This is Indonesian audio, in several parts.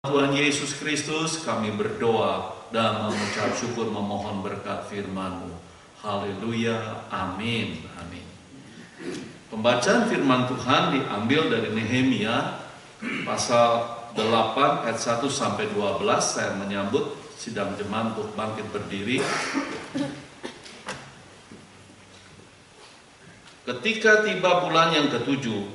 Tuhan Yesus Kristus, kami berdoa dan mengucap syukur memohon berkat firman-Mu. Haleluya, amin, amin. Pembacaan firman Tuhan diambil dari Nehemia pasal 8 ayat 1 sampai 12. Saya menyambut sidang jemaat untuk bangkit berdiri. Ketika tiba bulan yang ketujuh,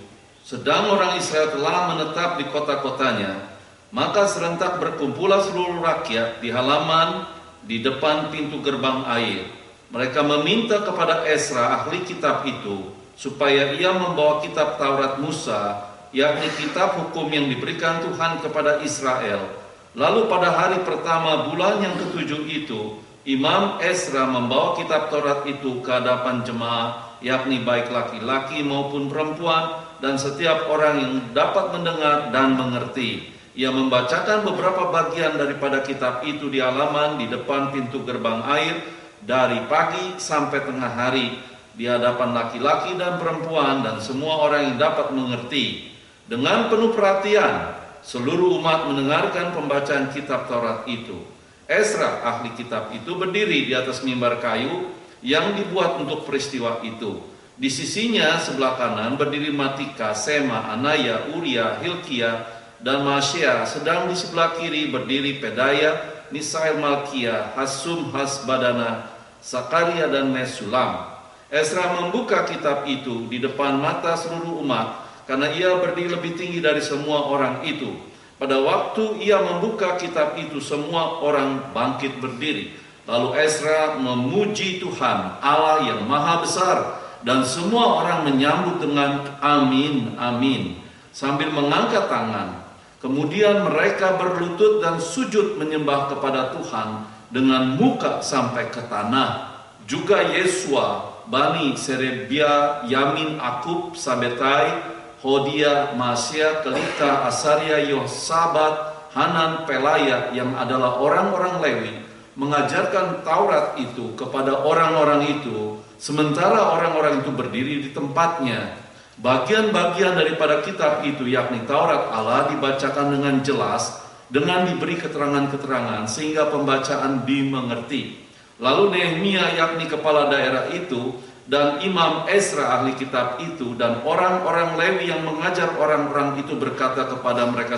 sedang orang Israel telah menetap di kota-kotanya, maka serentak berkumpullah seluruh rakyat di halaman di depan pintu gerbang air. Mereka meminta kepada Ezra ahli kitab itu supaya ia membawa kitab Taurat Musa, yakni kitab hukum yang diberikan Tuhan kepada Israel. Lalu pada hari pertama bulan yang ketujuh itu, Imam Ezra membawa kitab Taurat itu ke hadapan jemaat, yakni baik laki-laki maupun perempuan, dan setiap orang yang dapat mendengar dan mengerti. Ia membacakan beberapa bagian daripada kitab itu di halaman di depan pintu gerbang air dari pagi sampai tengah hari di hadapan laki-laki dan perempuan dan semua orang yang dapat mengerti. Dengan penuh perhatian, seluruh umat mendengarkan pembacaan kitab Taurat itu. Ezra, ahli kitab itu, berdiri di atas mimbar kayu yang dibuat untuk peristiwa itu. Di sisinya sebelah kanan berdiri Matika, Sema, Anaya, Uria, Hilkia, dan Masya. Sedang di sebelah kiri berdiri Pedaya, Misael, Malkia, Hasum, Hasbadana, Sakaria, dan Mesulam. Ezra membuka kitab itu di depan mata seluruh umat, karena ia berdiri lebih tinggi dari semua orang itu. Pada waktu ia membuka kitab itu, semua orang bangkit berdiri. Lalu Ezra memuji Tuhan Allah yang maha besar, dan semua orang menyambut dengan amin, amin, sambil mengangkat tangan. Kemudian mereka berlutut dan sujud menyembah kepada Tuhan dengan muka sampai ke tanah. Juga Yesua, Bani, Serebia, Yamin, Akub, Sabetai, Hodia, Masya, Kelita, Asaria, Yosabat, Hanan, Pelaya, yang adalah orang-orang Lewi, mengajarkan Taurat itu kepada orang-orang itu, sementara orang-orang itu berdiri di tempatnya. Bagian-bagian daripada kitab itu, yakni Taurat Allah, dibacakan dengan jelas, dengan diberi keterangan-keterangan, sehingga pembacaan dimengerti. Lalu Nehemia, yakni kepala daerah itu, dan Imam Ezra ahli kitab itu, dan orang-orang Lewi yang mengajar orang-orang itu berkata kepada mereka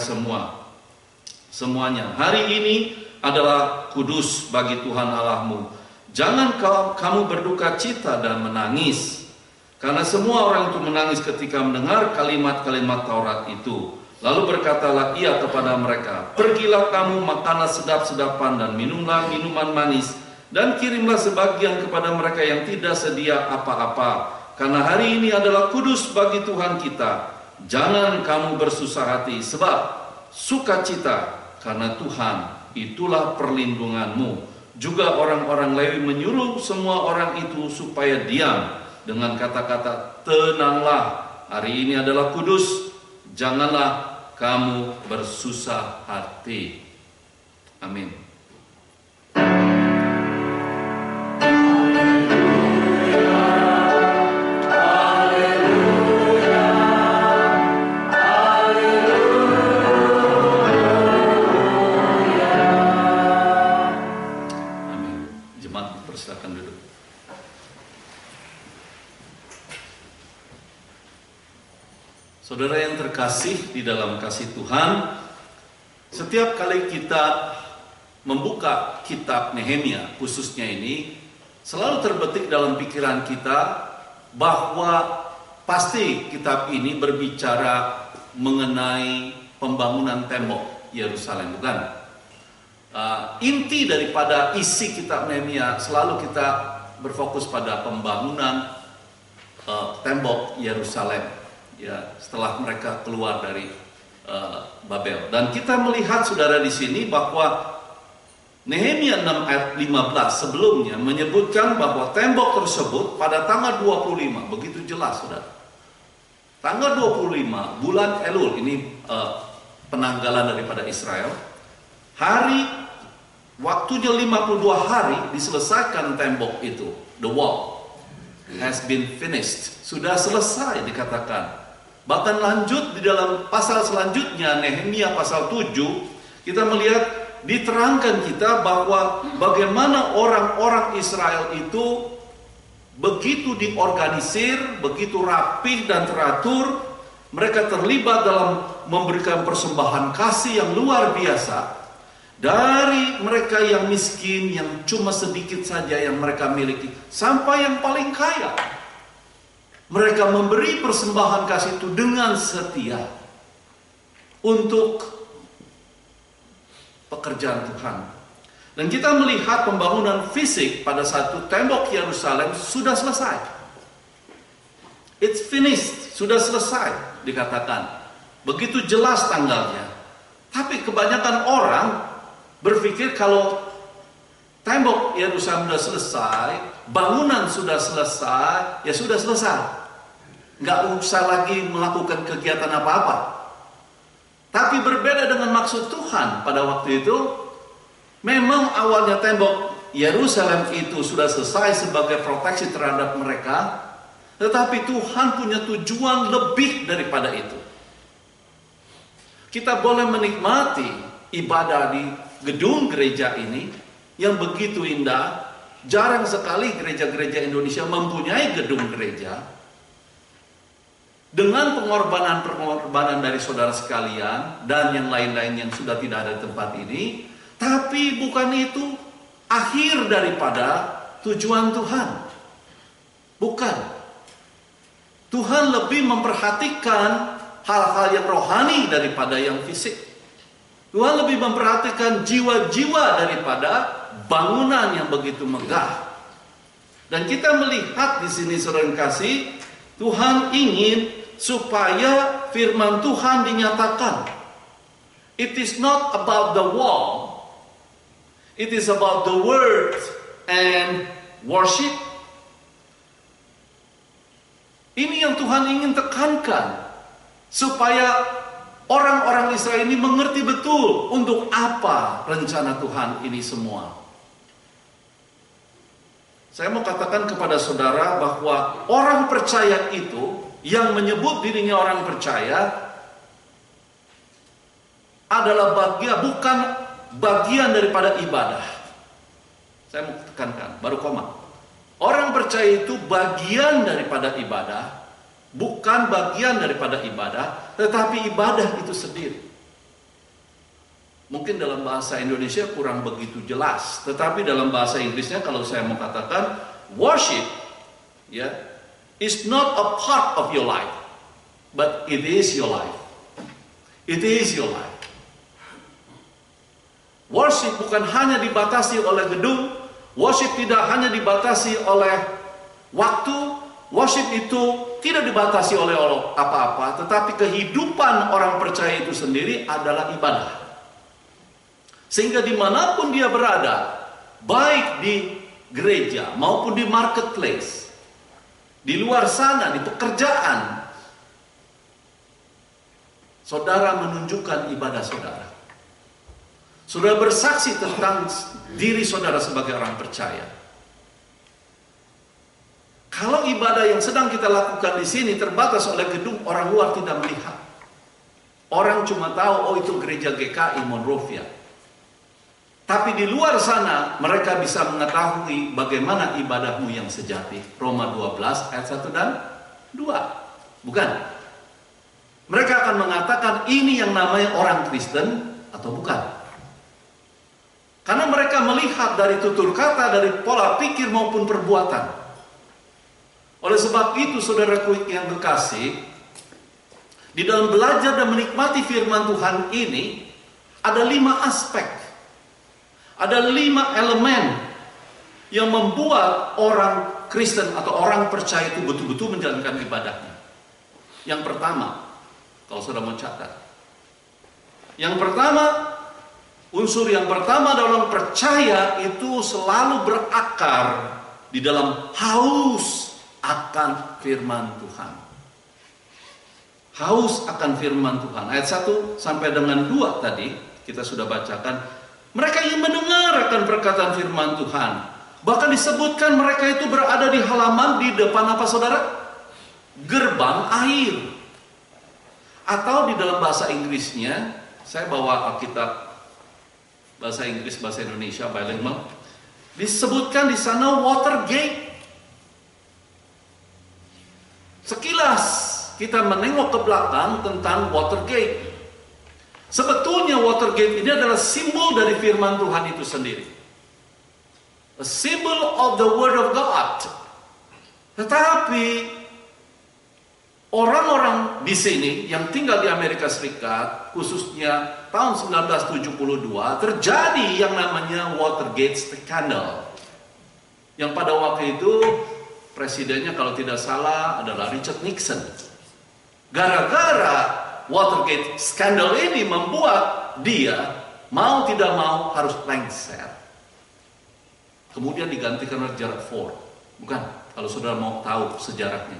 semuanya, hari ini adalah kudus bagi Tuhan Allahmu. Jangan kamu berduka cita dan menangis. Karena semua orang itu menangis ketika mendengar kalimat-kalimat Taurat itu. Lalu berkatalah ia kepada mereka, pergilah kamu makanlah sedap-sedapan dan minumlah minuman manis, dan kirimlah sebagian kepada mereka yang tidak sedia apa-apa. Karena hari ini adalah kudus bagi Tuhan kita. Jangan kamu bersusah hati, sebab sukacita karena Tuhan itulah perlindunganmu. Juga orang-orang Lewi menyuruh semua orang itu supaya diam, dengan kata-kata, tenanglah, hari ini adalah kudus, janganlah kamu bersusah hati. Amin. Amin. Jemaat persilakan duduk. Saudara yang terkasih di dalam kasih Tuhan, setiap kali kita membuka kitab Nehemia khususnya ini, selalu terbetik dalam pikiran kita bahwa pasti kitab ini berbicara mengenai pembangunan tembok Yerusalem, bukan? Inti daripada isi kitab Nehemia selalu kita berfokus pada pembangunan tembok Yerusalem. Ya, setelah mereka keluar dari Babel. Dan kita melihat saudara di sini bahwa Nehemia 6 ayat 15 sebelumnya menyebutkan bahwa tembok tersebut pada tanggal 25, begitu jelas saudara. Tanggal 25 bulan Elul, ini penanggalan daripada Israel. Waktunya 52 hari diselesaikan tembok itu. The wall has been finished. Sudah selesai dikatakan. Bahkan lanjut di dalam pasal selanjutnya, Nehemia pasal 7, Kita melihat diterangkan kita bahwa bagaimana orang-orang Israel itu begitu diorganisir, begitu rapih dan teratur. Mereka terlibat dalam memberikan persembahan kasih yang luar biasa. Dari mereka yang miskin, yang cuma sedikit saja yang mereka miliki, sampai yang paling kaya. Mereka memberi persembahan kasih itu dengan setia untuk pekerjaan Tuhan. Dan kita melihat pembangunan fisik pada satu tembok Yerusalem sudah selesai. It's finished, sudah selesai dikatakan. Begitu jelas tanggalnya. Tapi kebanyakan orang berpikir kalau tembok Yerusalem sudah selesai, bangunan sudah selesai, ya sudah selesai. Nggak usah lagi melakukan kegiatan apa-apa. Tapi berbeda dengan maksud Tuhan pada waktu itu. Memang awalnya tembok Yerusalem itu sudah selesai sebagai proteksi terhadap mereka. Tetapi Tuhan punya tujuan lebih daripada itu. Kita boleh menikmati ibadah di gedung gereja ini yang begitu indah. Jarang sekali gereja-gereja Indonesia mempunyai gedung gereja. Dengan pengorbanan-pengorbanan dari saudara sekalian dan yang lain-lain yang sudah tidak ada di tempat ini. Tapi bukan itu akhir daripada tujuan Tuhan. Bukan. Tuhan lebih memperhatikan hal-hal yang rohani daripada yang fisik. Tuhan lebih memperhatikan jiwa-jiwa daripada bangunan yang begitu megah. Dan kita melihat di sini saudara yang kasih, Tuhan ingin supaya firman Tuhan dinyatakan. It is not about the wall. It is about the word and worship. Ini yang Tuhan ingin tekankan. Supaya orang-orang Israel ini mengerti betul untuk apa rencana Tuhan ini semua. Saya mau katakan kepada saudara bahwa orang percaya itu yang menyebut dirinya orang percaya adalah bukan bagian daripada ibadah. Saya mau tekankan, baru koma. Orang percaya itu bagian daripada ibadah, bukan bagian daripada ibadah, tetapi ibadah itu sendiri. Mungkin dalam bahasa Indonesia kurang begitu jelas, tetapi dalam bahasa Inggrisnya kalau saya mau katakan, worship ya, is not a part of your life, but it is your life. It is your life. Worship bukan hanya dibatasi oleh gedung. Worship tidak hanya dibatasi oleh waktu. Worship itu tidak dibatasi oleh apa-apa. Tetapi kehidupan orang percaya itu sendiri adalah ibadah. Sehingga dimanapun dia berada, baik di gereja maupun di marketplace, di luar sana, di pekerjaan, saudara menunjukkan ibadah saudara. Saudara bersaksi tentang diri saudara sebagai orang percaya. Kalau ibadah yang sedang kita lakukan di sini terbatas oleh gedung, orang luar tidak melihat. Orang cuma tahu, oh itu gereja GKI Monrovia. Tapi di luar sana mereka bisa mengetahui bagaimana ibadahmu yang sejati. Roma 12 ayat 1 dan 2. Bukan? Mereka akan mengatakan ini yang namanya orang Kristen atau bukan. Karena mereka melihat dari tutur kata, dari pola pikir maupun perbuatan. Oleh sebab itu, saudaraku yang kekasih, di dalam belajar dan menikmati firman Tuhan ini, ada 5 aspek. Ada 5 elemen yang membuat orang Kristen atau orang percaya itu betul-betul menjalankan ibadahnya. Yang pertama, kalau saudara mau catat. Yang pertama, unsur yang pertama dalam percaya itu selalu berakar di dalam haus akan firman Tuhan. Haus akan firman Tuhan. Ayat 1 sampai dengan 2 tadi kita sudah bacakan. Mereka ingin mendengar akan perkataan firman Tuhan. Bahkan disebutkan mereka itu berada di halaman di depan apa saudara? Gerbang air. Atau di dalam bahasa Inggrisnya, saya bawa Alkitab bahasa Inggris, bahasa Indonesia, bilingual. Disebutkan di sana Watergate. Sekilas kita menengok ke belakang tentang Watergate. Sebetulnya Watergate ini adalah simbol dari firman Tuhan itu sendiri. A symbol of the word of God. Tetapi orang-orang di sini yang tinggal di Amerika Serikat, khususnya tahun 1972, terjadi yang namanya Watergate Scandal. Yang pada waktu itu presidennya kalau tidak salah adalah Richard Nixon. Gara-gara Watergate Scandal ini membuat dia mau tidak mau harus lengser. Kemudian digantikan oleh Gerald Ford. Bukan, kalau saudara mau tahu sejarahnya.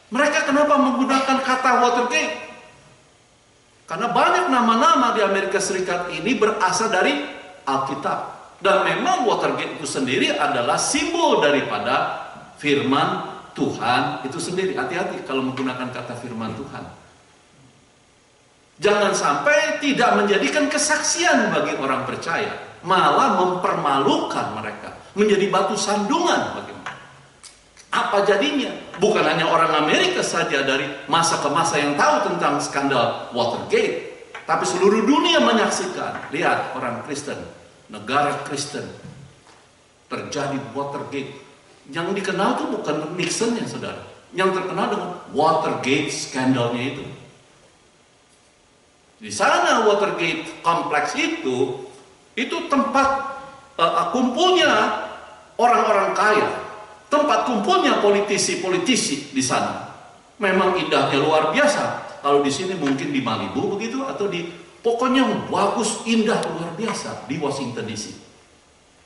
Mereka kenapa menggunakan kata Watergate? Karena banyak nama-nama di Amerika Serikat ini berasal dari Alkitab. Dan memang Watergate itu sendiri adalah simbol daripada firman Tuhan itu sendiri. Hati-hati kalau menggunakan kata firman Tuhan. Jangan sampai tidak menjadikan kesaksian bagi orang percaya. Malah mempermalukan mereka. Menjadi batu sandungan bagi mereka. Apa jadinya? Bukan hanya orang Amerika saja dari masa ke masa yang tahu tentang skandal Watergate. Tapi seluruh dunia menyaksikan. Lihat orang Kristen, negara Kristen, terjadi Watergate. Yang dikenal itu bukan Nixon ya saudara. Yang terkenal dengan Watergate skandalnya itu. Di sana Watergate kompleks itu tempat kumpulnya orang-orang kaya, tempat kumpulnya politisi-politisi di sana. Memang indahnya luar biasa. Kalau di sini mungkin di Malibu begitu, atau di pokoknya bagus, indah, luar biasa di Washington DC.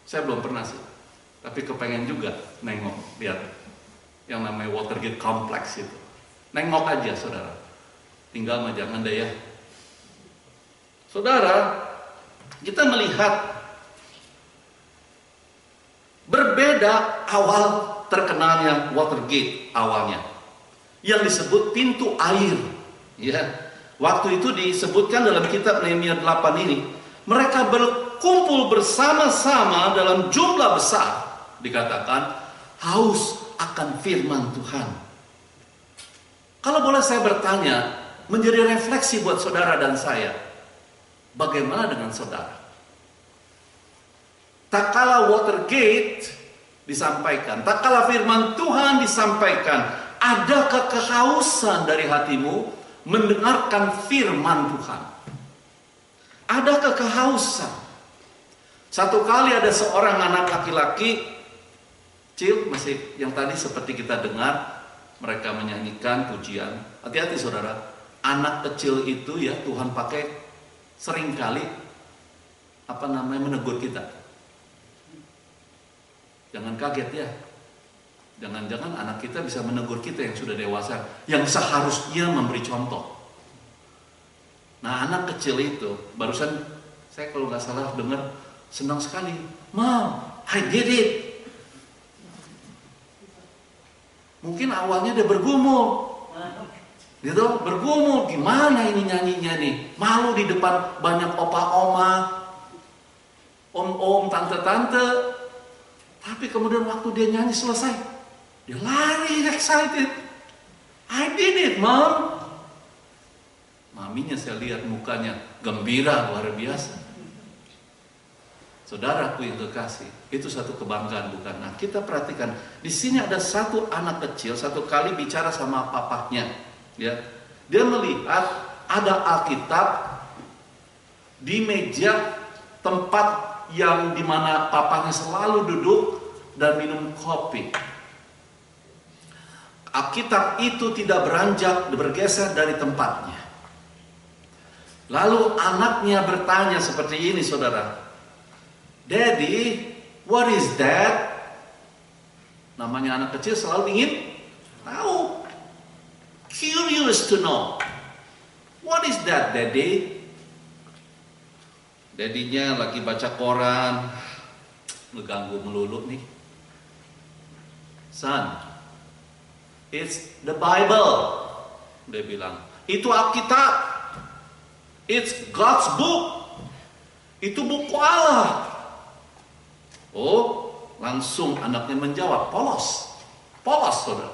Saya belum pernah sih, tapi kepengen juga nengok, lihat yang namanya Watergate kompleks itu. Nengok aja saudara, tinggal mah jangan deh ya. Saudara, kita melihat berbeda awal terkenalnya Watergate awalnya, yang disebut pintu air. Ya, waktu itu disebutkan dalam kitab Nehemia 8 ini, mereka berkumpul bersama-sama dalam jumlah besar, dikatakan haus akan firman Tuhan. Kalau boleh saya bertanya, menjadi refleksi buat saudara dan saya, bagaimana dengan saudara? Tak kala Watergate disampaikan, tak kala firman Tuhan disampaikan, adakah kehausan dari hatimu mendengarkan firman Tuhan? Adakah kehausan? Satu kali ada seorang anak laki-laki kecil, masih yang tadi seperti kita dengar, mereka menyanyikan pujian. Hati-hati saudara, anak kecil itu ya Tuhan pakai seringkali menegur kita. Jangan kaget ya. Jangan-jangan anak kita bisa menegur kita yang sudah dewasa, yang seharusnya memberi contoh. Nah, anak kecil itu, barusan saya kalau nggak salah dengar, senang sekali. Mom, I did it. Mungkin awalnya dia bergumul. Gitu, bergumul. Gimana ini nyanyinya nih? Malu di depan banyak opa-oma, om-om, tante-tante. Tapi kemudian waktu dia nyanyi selesai, dia lari excited. I did it, Mom. Maminya saya lihat mukanya gembira luar biasa. Saudaraku yang kekasih, itu satu kebanggaan bukan? Nah, kita perhatikan di sini ada satu anak kecil satu kali bicara sama papahnya, ya. Dia melihat ada Alkitab di meja tempat yang dimana papahnya selalu duduk dan minum kopi. Alkitab itu tidak beranjak, bergeser dari tempatnya. Lalu anaknya bertanya seperti ini saudara, Daddy, what is that? Namanya anak kecil selalu ingin tahu. Curious to know. What is that, Daddy? Daddy-nya lagi baca koran, ngeganggu melulu nih. Son, it's the Bible. Dia bilang, itu Alkitab. It's God's book. Itu buku Allah. Oh, langsung anaknya menjawab, polos. Polos, saudara.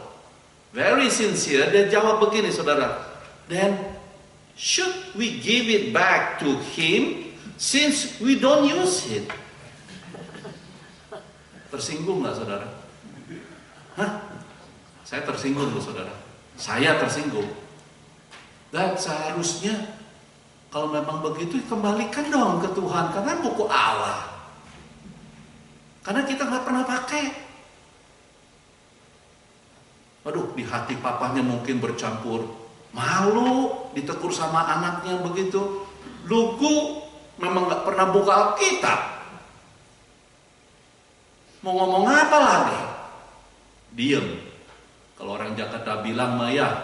Very sincere, dia jawab begini, saudara. Then, should we give it back to him since we don't use it? Tersinggung nggak, saudara? Hah? Saya tersinggung loh, saudara. Saya tersinggung. Dan seharusnya kalau memang begitu, kembalikan dong ke Tuhan, karena buku Allah. Karena kita nggak pernah pakai. Aduh, di hati papanya mungkin bercampur malu, ditegur sama anaknya begitu. Lugu, memang nggak pernah buka Alkitab. Mau ngomong apa lagi? Diem. Kalau orang Jakarta bilang, Maya,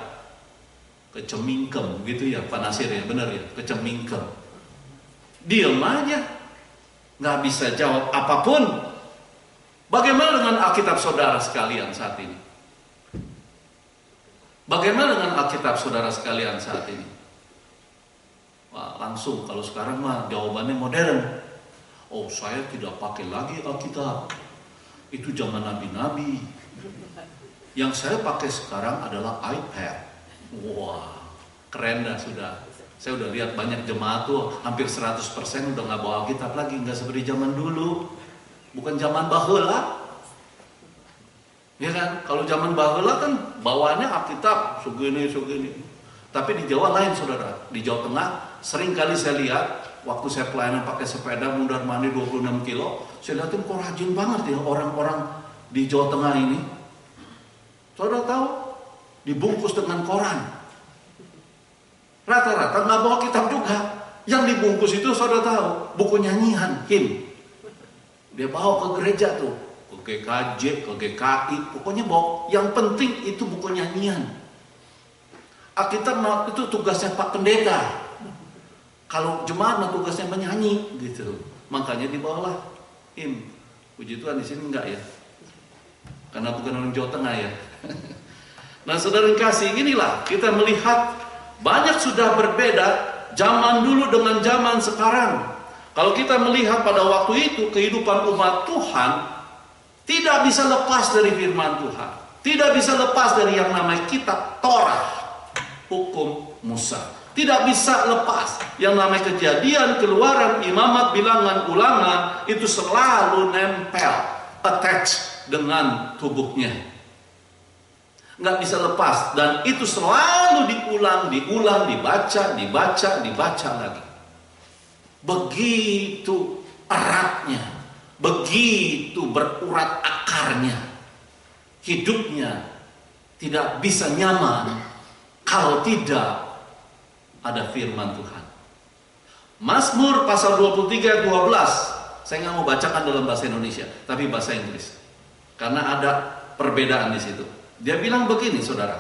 kecemingkem gitu ya, Pak Nasir ya, benar ya, kecemingkem. Diam aja, nggak bisa jawab apapun. Bagaimana dengan Alkitab saudara sekalian saat ini? Bagaimana dengan Alkitab saudara sekalian saat ini? Wah, langsung kalau sekarang mah jawabannya modern. Oh, saya tidak pakai lagi Alkitab. Itu zaman nabi-nabi. Yang saya pakai sekarang adalah iPad. Wah, keren dah sudah. Saya udah lihat banyak jemaat tuh hampir 100% udah nggak bawa Alkitab lagi, nggak seperti zaman dulu. Bukan zaman baheula. Ya kan? Kalau zaman baheula kan bawaannya Alkitab segini. Tapi di Jawa lain, saudara. Di Jawa Tengah sering kali saya lihat waktu saya pelayanan pakai sepeda mundar mandir 26 kilo, saya lihatin kok rajin banget ya orang-orang di Jawa Tengah ini. Saudara tahu? Dibungkus dengan koran. Rata-rata nggak bawa kitab juga. Yang dibungkus itu saudara tahu, buku nyanyian, hymn. Dia bawa ke gereja tuh, ke GKJ, ke GKI, pokoknya bawa. Yang penting itu buku nyanyian. Alkitab itu tugasnya Pak Pendeta. Kalau jemaat tugasnya menyanyi gitu. Makanya dibawalah hymn. Puji Tuhan di sini enggak ya? Karena bukan orang Jawa Tengah ya. Nah, saudara kasih, inilah kita melihat banyak sudah berbeda zaman dulu dengan zaman sekarang. Kalau kita melihat pada waktu itu kehidupan umat Tuhan tidak bisa lepas dari firman Tuhan. Tidak bisa lepas dari yang namanya kitab Torah, hukum Musa. Tidak bisa lepas yang namanya Kejadian, Keluaran, Imamat, Bilangan, Ulangan, itu selalu nempel, attach dengan tubuhnya. Nggak bisa lepas, dan itu selalu diulang, dibaca lagi. Begitu eratnya, begitu berurat akarnya. Hidupnya tidak bisa nyaman kalau tidak ada firman Tuhan. Mazmur pasal 23 ayat 12. Saya nggak mau bacakan dalam bahasa Indonesia, tapi bahasa Inggris. Karena ada perbedaan di situ. Dia bilang begini, saudara.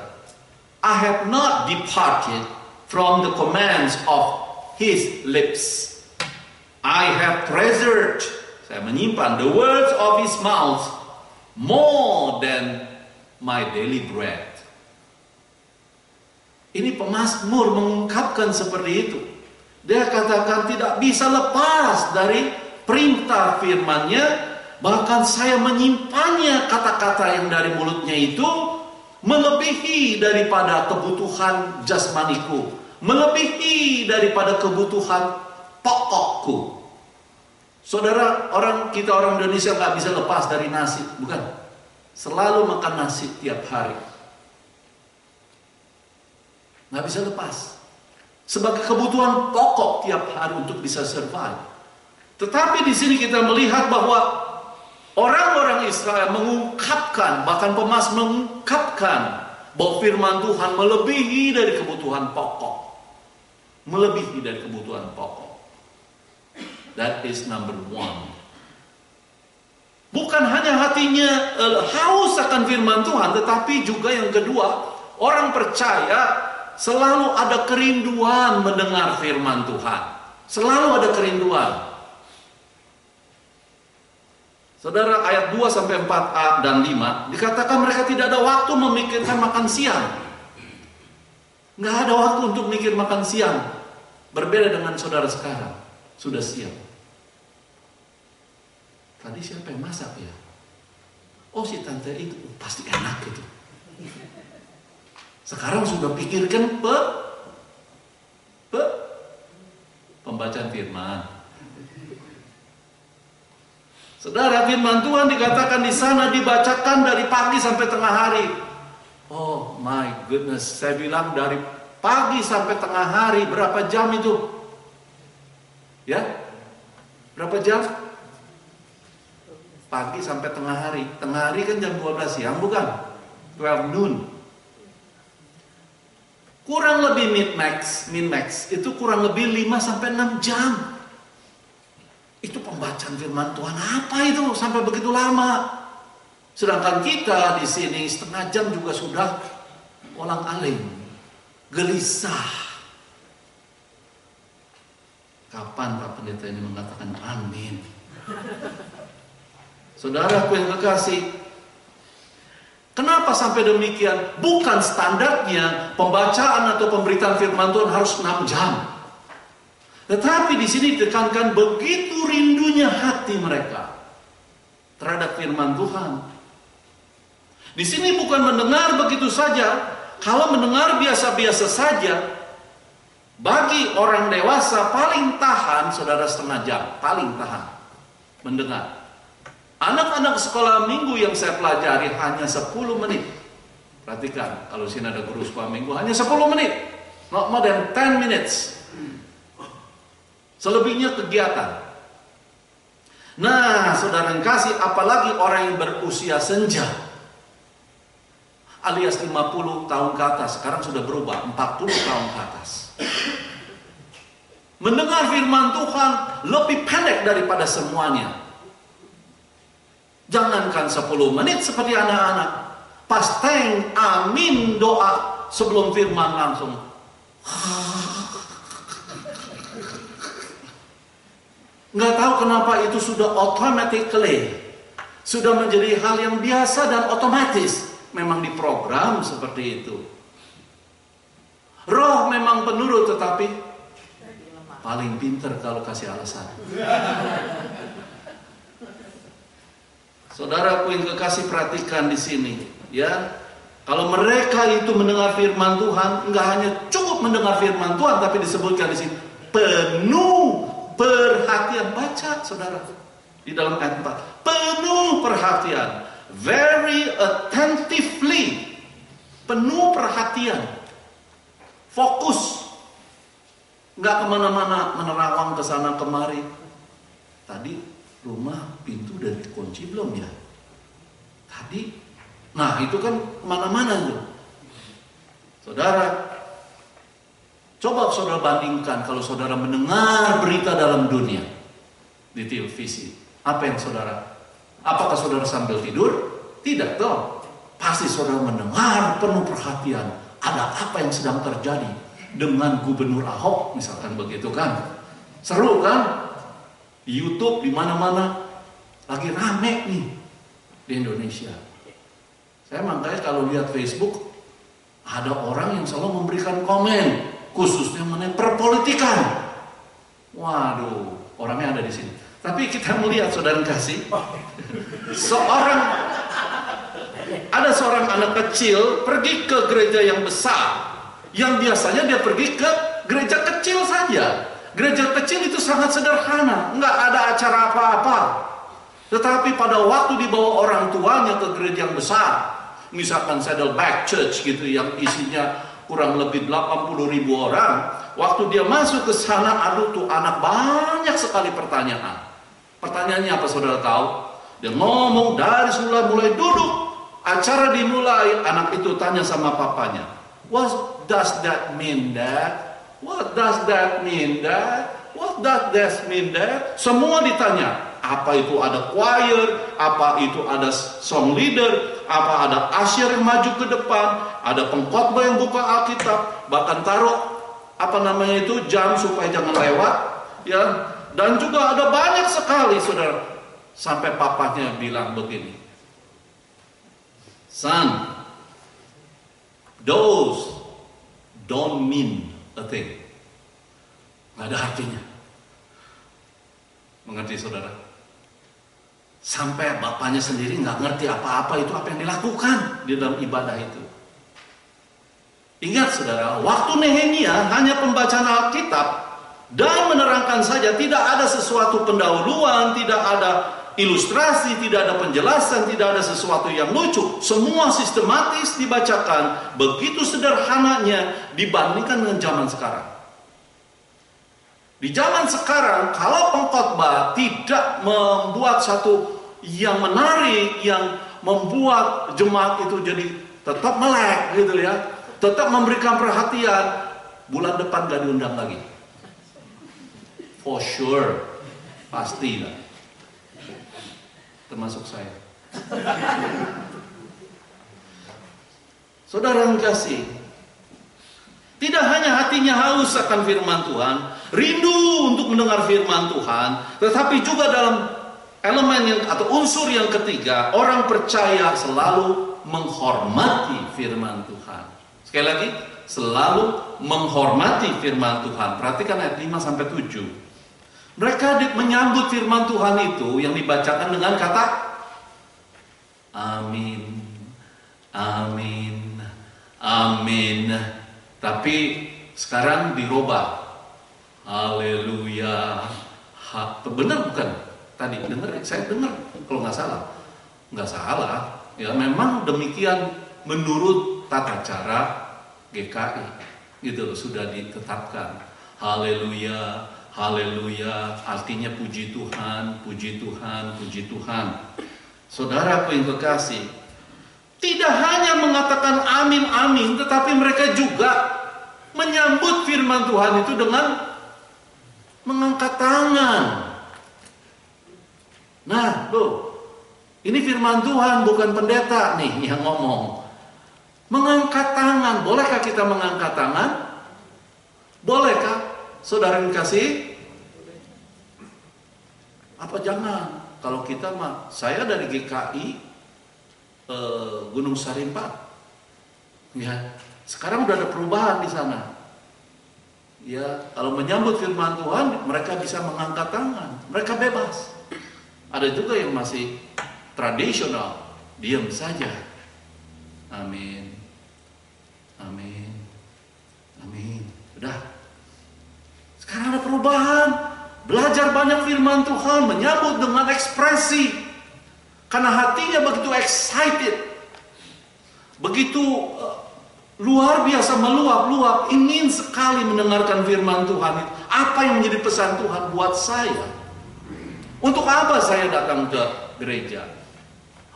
I have not departed from the commands of his lips. I have treasured, saya menyimpan, the words of his mouth more than my daily bread. Ini pemazmur mengungkapkan seperti itu. Dia katakan tidak bisa lepas dari perintah firman-Nya. Bahkan saya menyimpannya, kata-kata yang dari mulutnya itu melebihi daripada kebutuhan jasmaniku, melebihi daripada kebutuhan pokokku. Saudara, kita orang Indonesia nggak bisa lepas dari nasi, bukan? Selalu makan nasi tiap hari. Nggak bisa lepas. Sebagai kebutuhan pokok tiap hari untuk bisa survive. Tetapi di sini kita melihat bahwa orang-orang Israel mengungkapkan, bahkan pemazmur mengungkapkan bahwa firman Tuhan melebihi dari kebutuhan pokok. Melebihi dari kebutuhan pokok. That is number one. Bukan hanya hatinya haus akan firman Tuhan, tetapi juga yang kedua, orang percaya selalu ada kerinduan mendengar firman Tuhan. Selalu ada kerinduan. Saudara, ayat 2 sampai 4a dan 5 dikatakan mereka tidak ada waktu memikirkan makan siang. Nggak ada waktu untuk mikir makan siang. Berbeda dengan saudara sekarang, sudah siang. tadi siapa yang masak ya? Oh si tante itu, pasti enak gitu. Sekarang sudah pikirkan pembacaan firman. Saudara, firman Tuhan dikatakan di sana dibacakan dari pagi sampai tengah hari. Oh my goodness, saya bilang dari pagi sampai tengah hari, berapa jam itu? Ya? Berapa jam? Pagi sampai tengah hari. Tengah hari kan jam 12 siang, bukan? 12 noon. Kurang lebih min max itu kurang lebih 5 sampai 6 jam. Itu pembacaan firman Tuhan apa itu sampai begitu lama? Sedangkan kita di sini setengah jam juga sudah olang-aling, gelisah. Kapan Pak Pendeta ini mengatakan amin? Saudaraku yang kekasih, kenapa sampai demikian? Bukan standarnya pembacaan atau pemberitaan firman Tuhan harus 6 jam. Tetapi di sini ditekankan begitu rindunya hati mereka terhadap firman Tuhan. Di sini bukan mendengar begitu saja. Kalau mendengar biasa-biasa saja, bagi orang dewasa paling tahan saudara setengah jam, paling tahan mendengar. Anak-anak sekolah minggu yang saya pelajari hanya 10 menit. Perhatikan, kalau sini ada guru sekolah minggu hanya 10 menit. Not more than 10 minutes. Selebihnya kegiatan. Nah, saudara yang kasih, apalagi orang yang berusia senja. Alias 50 tahun ke atas, sekarang sudah berubah, 40 tahun ke atas. Mendengar firman Tuhan lebih pendek daripada semuanya. Jangankan 10 menit seperti anak-anak. Pasteng, amin doa sebelum firman langsung. Nggak tahu kenapa itu sudah automatically. Sudah menjadi hal yang biasa dan otomatis. Memang diprogram seperti itu. Roh memang penurut tetapi paling pinter kalau kasih alasan. Saudaraku yang kekasih, perhatikan di sini, ya. Kalau mereka itu mendengar firman Tuhan, enggak hanya cukup mendengar firman Tuhan, tapi disebutkan di sini penuh perhatian. Baca, saudara, di dalam ayat 4, penuh perhatian, very attentively, penuh perhatian, fokus, enggak kemana-mana menerawang ke sana kemari. Tadi rumah pintu dari kunci belum ya? Tadi, nah itu kan kemana-mana tuh. Saudara, coba saudara bandingkan kalau saudara mendengar berita dalam dunia di televisi. Apa yang saudara? Apakah saudara sambil tidur? Tidak toh. Pasti saudara mendengar penuh perhatian. Ada apa yang sedang terjadi dengan Gubernur Ahok, misalkan begitu kan? Seru kan? YouTube di mana-mana lagi rame nih di Indonesia. Saya makanya kalau lihat Facebook ada orang yang selalu memberikan komen khususnya mengenai perpolitikan. Waduh, orangnya ada di sini. Tapi kita melihat saudara kasih, ada seorang anak kecil pergi ke gereja yang besar, yang biasanya dia pergi ke gereja kecil saja. Gereja kecil itu sangat sederhana, nggak ada acara apa-apa. Tetapi pada waktu dibawa orang tuanya ke gereja yang besar, misalkan Saddleback Church gitu, yang isinya kurang lebih 80.000 orang, waktu dia masuk ke sana, aduh tuh anak banyak sekali pertanyaan. Pertanyaannya apa saudara tahu? Dia ngomong dari mulai duduk, acara dimulai, anak itu tanya sama papanya, "What does that mean, Dad? What does that mean, Dad? What does that mean, Dad?" Semua ditanya. Apa itu ada choir? Apa itu ada song leader? Apa ada usher yang maju ke depan? Ada pengkhotbah yang buka Alkitab? Bahkan taruh jam supaya jangan lewat, ya. Dan juga ada banyak sekali, saudara. Sampai papanya bilang begini, "Son, those don't mean a thing." Nggak ada artinya. Mengerti saudara? Sampai bapaknya sendiri nggak ngerti apa-apa itu apa yang dilakukan di dalam ibadah itu. Ingat saudara, waktu Nehemia hanya pembacaan Alkitab dan menerangkan saja, tidak ada sesuatu pendahuluan, tidak ada ilustrasi, tidak ada penjelasan, tidak ada sesuatu yang lucu. Semua sistematis dibacakan, begitu sederhananya dibandingkan dengan zaman sekarang. Di zaman sekarang, kalau pengkhotbah tidak membuat satu yang menarik, yang membuat jemaat itu jadi tetap melek gitu ya, tetap memberikan perhatian, bulan depan gak diundang lagi. For sure, pasti lah. Termasuk saya. Saudara yang kasih, tidak hanya hatinya haus akan firman Tuhan, rindu untuk mendengar firman Tuhan, tetapi juga dalam elemen yang atau unsur yang ketiga, orang percaya selalu menghormati firman Tuhan. Sekali lagi, selalu menghormati firman Tuhan. Perhatikan ayat 5 sampai 7. Mereka menyambut firman Tuhan itu yang dibacakan dengan kata amin, amin, amin. Tapi sekarang dirubah. Haleluya. Benar bukan? Tadi dengar, saya dengar kalau nggak salah. Nggak salah. Ya memang demikian menurut tata cara GKI. Gitu loh, sudah ditetapkan. Haleluya, haleluya. Artinya puji Tuhan, puji Tuhan, puji Tuhan. Saudaraku yang kekasih, tidak hanya mengatakan amin, amin, tetapi mereka juga menyambut firman Tuhan itu dengan mengangkat tangan. Nah, tuh, ini firman Tuhan, bukan pendeta nih yang ngomong. Mengangkat tangan, bolehkah kita mengangkat tangan? Bolehkah, saudara yang kasih? Apa jangan? Kalau kita mah, saya dari GKI Gunung Sarimpa, ya. Sekarang udah ada perubahan di sana. Ya, kalau menyambut firman Tuhan, mereka bisa mengangkat tangan, mereka bebas. Ada juga yang masih tradisional, diam saja. Amin, amin, amin. Udah. Sekarang ada perubahan. Belajar banyak firman Tuhan, menyambut dengan ekspresi. Karena hatinya begitu excited, begitu luar biasa meluap-luap, ingin sekali mendengarkan firman Tuhan. Apa yang menjadi pesan Tuhan buat saya? Untuk apa saya datang ke gereja?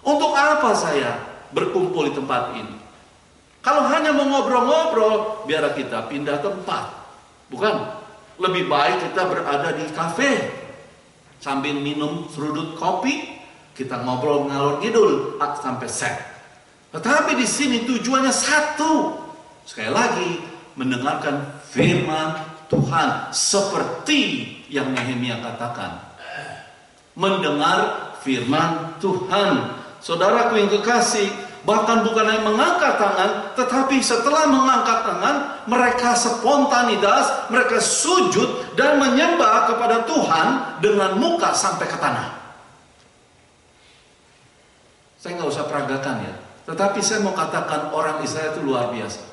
Untuk apa saya berkumpul di tempat ini? Kalau hanya mau ngobrol-ngobrol, biar kita pindah tempat. Bukan? Lebih baik kita berada di kafe sambil minum serudut kopi, kita ngobrol ngalor ngidul sampai set. Tetapi di sini tujuannya satu. Sekali lagi, mendengarkan firman Tuhan seperti yang Nehemia katakan. Mendengar firman Tuhan. Saudaraku yang kekasih, bahkan bukan hanya mengangkat tangan, tetapi setelah mengangkat tangan, mereka spontanitas, mereka sujud dan menyembah kepada Tuhan dengan muka sampai ke tanah. Saya nggak usah peragakan ya. Tetapi saya mau katakan orang Israel itu luar biasa.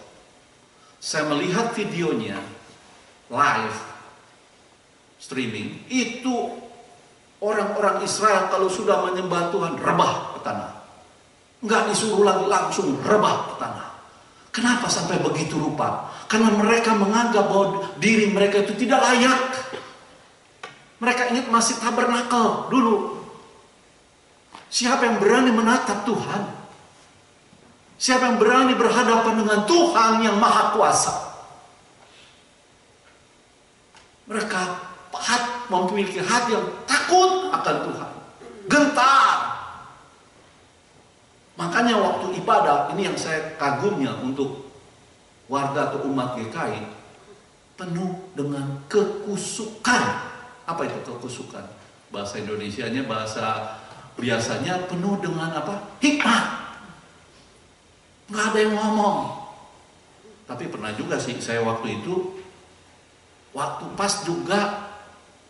Saya melihat videonya live streaming, itu orang-orang Israel kalau sudah menyembah Tuhan rebah ke tanah. Nggak disuruh lagi, langsung rebah ke tanah. Kenapa sampai begitu rupa? Karena mereka menganggap bahwa diri mereka itu tidak layak. Mereka ingat masih tabernakel dulu. Siapa yang berani menatap Tuhan? Siapa yang berani berhadapan dengan Tuhan yang Maha Kuasa? Mereka memiliki hati yang takut akan Tuhan, gentar. Makanya waktu ibadah, ini yang saya kagumnya untuk warga atau umat GKI, penuh dengan kekusukan. Apa itu kekusukan? Bahasa Indonesianya, bahasa biasanya penuh dengan apa? Hikmah. Nggak ada yang ngomong. Tapi pernah juga sih saya waktu itu, waktu pas juga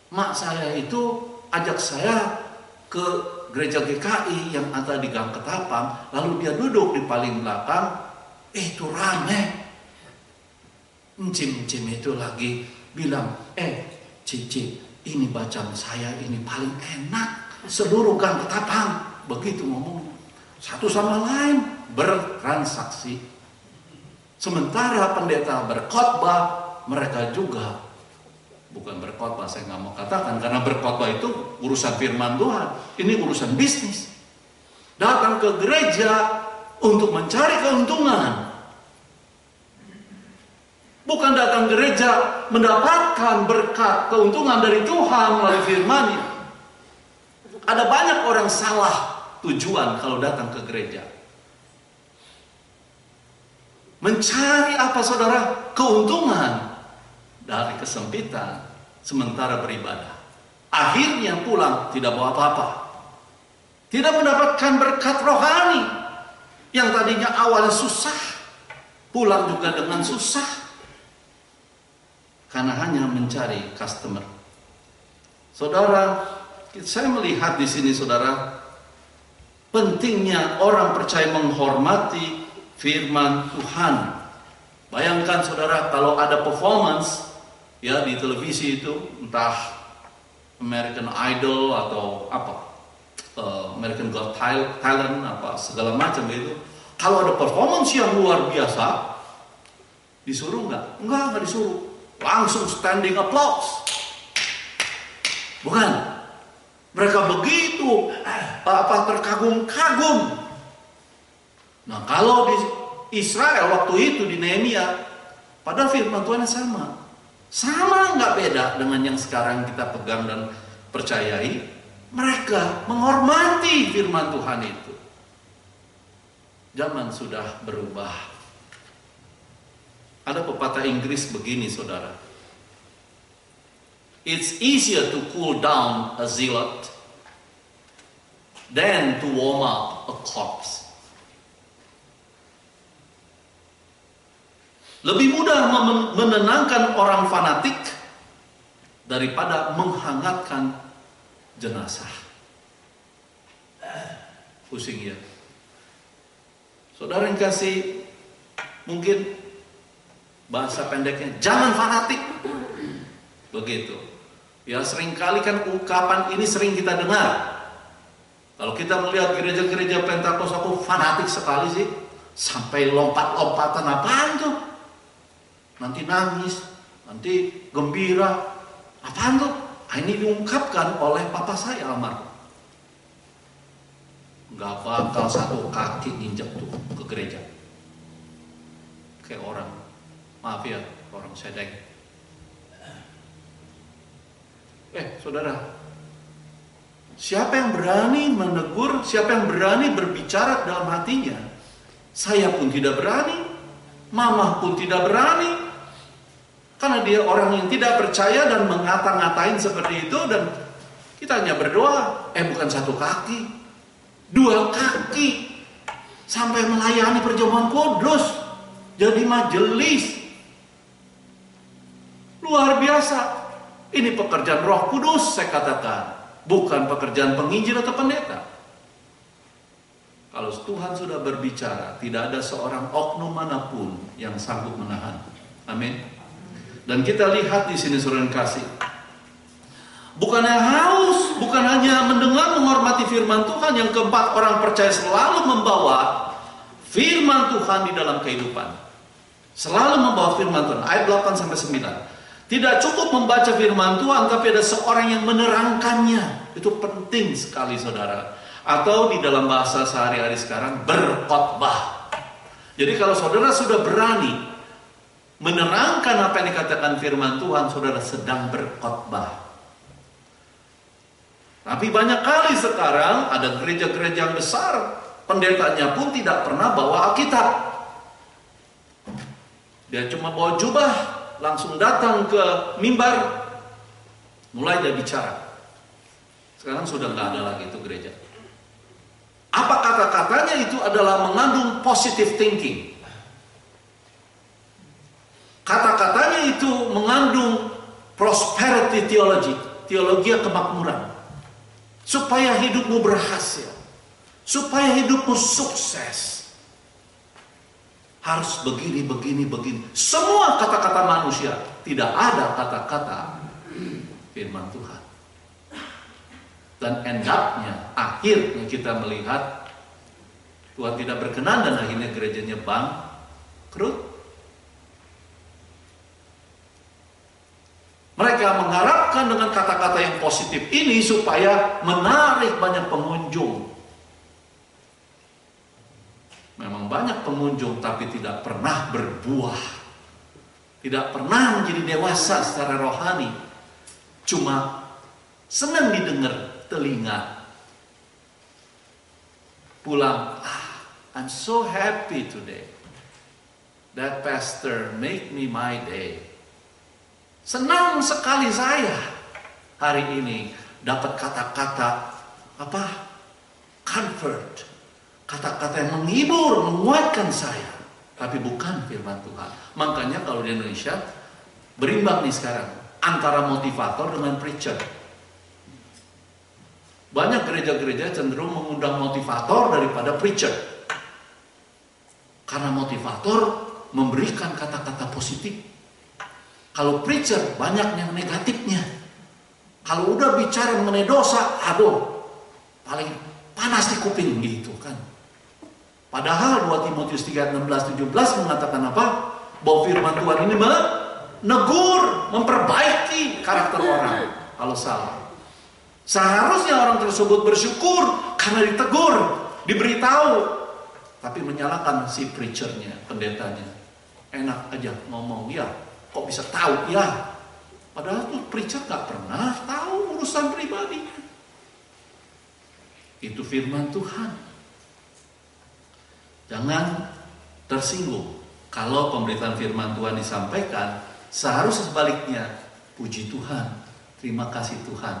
mak saya itu ajak saya ke gereja GKI yang ada di Gang Ketapang, lalu dia duduk di paling belakang, itu rame. Encim-encim itu lagi bilang, Cici, ini bacaan saya ini paling enak seluruh Gang Ketapang. Begitu ngomong, satu sama lain bertransaksi. Sementara pendeta berkhotbah, mereka juga bukan berkhotbah, saya nggak mau katakan, karena berkhotbah itu urusan firman Tuhan, ini urusan bisnis. Datang ke gereja untuk mencari keuntungan, bukan datang gereja mendapatkan berkat keuntungan dari Tuhan melalui firman-Nya. Ada banyak orang salah tujuan kalau datang ke gereja. Mencari apa saudara? Keuntungan dari kesempitan sementara beribadah. Akhirnya pulang tidak bawa apa-apa. Tidak mendapatkan berkat rohani. Yang tadinya awalnya susah, pulang juga dengan susah. Karena hanya mencari customer. Saudara, saya melihat di sini saudara, pentingnya orang percaya menghormati firman Tuhan. Bayangkan saudara, kalau ada performance ya di televisi itu, entah American Idol atau apa, American Got Talent, apa segala macam itu. Kalau ada performance yang luar biasa, disuruh nggak? Nggak disuruh. Langsung standing applause. Bukan? Mereka begitu terkagum-kagum. Nah, kalau di Israel waktu itu di Nehemia, pada firman Tuhan sama. Sama nggak beda dengan yang sekarang kita pegang dan percayai. Mereka menghormati firman Tuhan itu. Zaman sudah berubah. Ada pepatah Inggris begini saudara. It's easier to cool down a zealot than to warm up a corpse. Lebih mudah menenangkan orang fanatik daripada menghangatkan jenazah. Pusing ya. Saudara yang kasih, mungkin bahasa pendeknya, jangan fanatik. Begitu. Ya seringkali kan ungkapan ini sering kita dengar. Kalau kita melihat gereja-gereja Pentakosta, aku fanatik sekali sih. Sampai lompat-lompatan apaan tuh? Nanti nangis, nanti gembira. Apaan tuh? Nah, ini diungkapkan oleh papa saya almarhum. Gak bakal satu kaki nginjek tuh ke gereja. Kayak orang, maaf ya, orang sedeng. Saudara, siapa yang berani menegur, siapa yang berani berbicara dalam hatinya? Saya pun tidak berani, mama pun tidak berani. Karena dia orang yang tidak percaya dan mengata-ngatain seperti itu, dan kita hanya berdoa, bukan satu kaki, 2 kaki, sampai melayani perjamuan kudus, jadi majelis. Luar biasa. Ini pekerjaan Roh Kudus, saya katakan, bukan pekerjaan penginjil atau pendeta. Kalau Tuhan sudah berbicara, tidak ada seorang oknum manapun yang sanggup menahan. Amin. Dan kita lihat di sini saudara kasih, bukan hanya haus, bukan hanya mendengar menghormati firman Tuhan. Yang keempat, orang percaya selalu membawa firman Tuhan di dalam kehidupan. Selalu membawa firman Tuhan. Ayat 8-9. Tidak cukup membaca firman Tuhan, tapi ada seorang yang menerangkannya. Itu penting sekali saudara. Atau di dalam bahasa sehari-hari sekarang, berkhotbah. Jadi kalau saudara sudah berani menerangkan apa yang dikatakan firman Tuhan, saudara sedang berkhotbah. Tapi banyak kali sekarang ada gereja-gereja yang besar, pendetanya pun tidak pernah bawa Alkitab. Dia cuma bawa jubah, langsung datang ke mimbar, mulai dia bicara. Sekarang sudah nggak ada lagi itu gereja. Apa kata-katanya itu adalah mengandung positive thinking. Kata-katanya itu mengandung prosperity theology, teologi kemakmuran. supaya hidupmu berhasil, supaya hidupmu sukses. Harus begini, begini, begini. Semua kata-kata manusia, tidak ada kata-kata firman Tuhan. Dan akhirnya kita melihat Tuhan tidak berkenan dan akhirnya gerejanya bangkrut. Mereka mengharapkan dengan kata-kata yang positif ini supaya menarik banyak pengunjung. Memang banyak pengunjung tapi tidak pernah berbuah. Tidak pernah menjadi dewasa secara rohani. Cuma senang didengar telinga. Pulang, I'm so happy today. That pastor make me my day. Senang sekali saya hari ini dapat kata-kata comfort, kata-kata yang menghibur, menguatkan saya, tapi bukan firman Tuhan. Makanya kalau di Indonesia berimbang nih sekarang antara motivator dengan preacher. Banyak gereja-gereja cenderung mengundang motivator daripada preacher, karena motivator memberikan kata-kata positif. Kalau preacher banyak yang negatifnya. Kalau udah bicara mengenai dosa, paling panas di kuping gitu kan. Padahal 2 Timotius 3:16-17 mengatakan apa? Bahwa firman Tuhan ini menegur, memperbaiki karakter orang kalau salah. Seharusnya orang tersebut bersyukur karena ditegur, diberitahu. Tapi menyalahkan si preachernya, pendetanya. Enak aja ngomong, ya kok bisa tahu ya? Padahal tuh preacher gak pernah tahu urusan pribadi. Itu firman Tuhan. Jangan tersinggung kalau pemberitaan firman Tuhan disampaikan. Seharusnya sebaliknya, puji Tuhan, terima kasih Tuhan,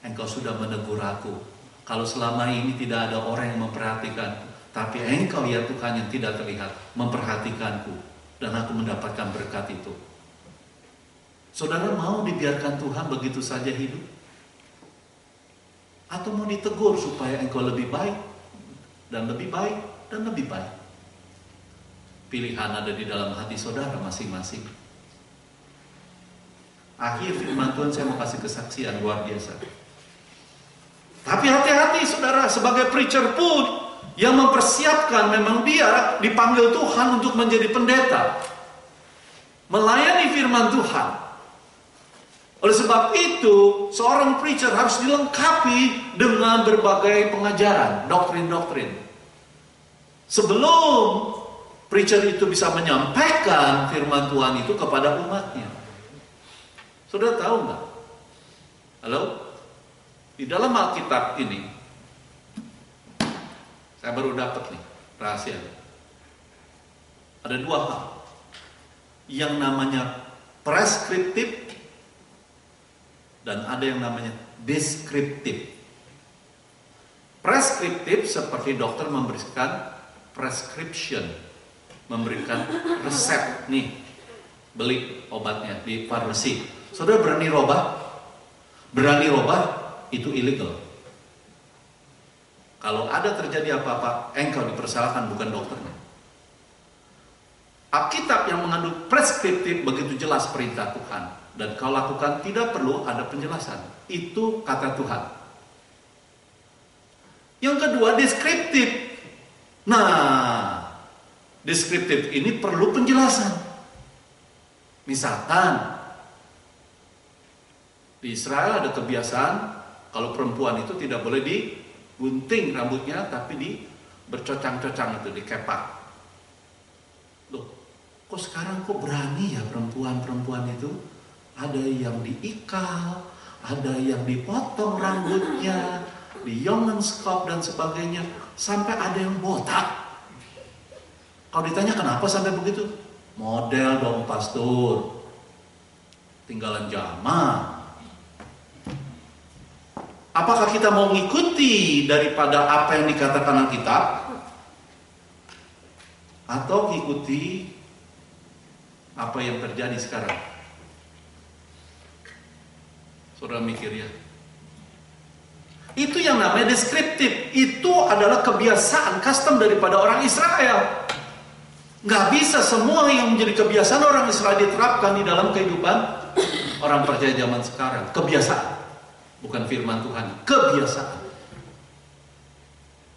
Engkau sudah menegur aku. Kalau selama ini tidak ada orang yang memperhatikanku, tapi Engkau ya Tuhan yang tidak terlihat memperhatikanku, dan aku mendapatkan berkat itu. Saudara mau dibiarkan Tuhan begitu saja hidup? Atau mau ditegur supaya engkau lebih baik dan lebih baik dan lebih baik? Pilihan ada di dalam hati saudara masing-masing. Akhir firman Tuhan saya mau kasih kesaksian luar biasa. Tapi hati-hati saudara, sebagai preacher pun yang mempersiapkan, memang dia dipanggil Tuhan untuk menjadi pendeta, melayani firman Tuhan. Oleh sebab itu, seorang preacher harus dilengkapi dengan berbagai pengajaran, doktrin-doktrin. Sebelum preacher itu bisa menyampaikan firman Tuhan itu kepada umatnya. Saudara tahu nggak? Halo? Di dalam Alkitab ini, saya baru dapat nih rahasia. Ada 2 hal. Yang namanya preskriptif dan ada yang namanya deskriptif. Preskriptif seperti dokter memberikan prescription, memberikan resep, nih beli obatnya di farmasi. Saudara berani robah? Berani robah itu illegal. Kalau ada terjadi apa-apa, engkau dipersalahkan, bukan dokternya. Alkitab yang mengandung preskriptif begitu jelas perintah Tuhan. Dan kau lakukan tidak perlu ada penjelasan. Itu kata Tuhan. Yang kedua, deskriptif. Nah, deskriptif ini perlu penjelasan. Misalkan di Israel ada kebiasaan kalau perempuan itu tidak boleh digunting rambutnya, tapi bercocang-cocang itu, dikepak. Loh, kok sekarang kok berani ya perempuan-perempuan itu? Ada yang diikal, ada yang dipotong rambutnya, di Jongenskop dan sebagainya, sampai ada yang botak. Kalau ditanya kenapa sampai begitu? Model dong pastor, tinggalan zaman. Apakah kita mau mengikuti daripada apa yang dikatakan Alkitab, atau mengikuti apa yang terjadi sekarang? Saudara mikir ya. Itu yang namanya deskriptif. Itu adalah kebiasaan, custom daripada orang Israel. Nggak bisa semua yang menjadi kebiasaan orang Israel diterapkan di dalam kehidupan orang percaya zaman sekarang. Kebiasaan, bukan firman Tuhan. Kebiasaan.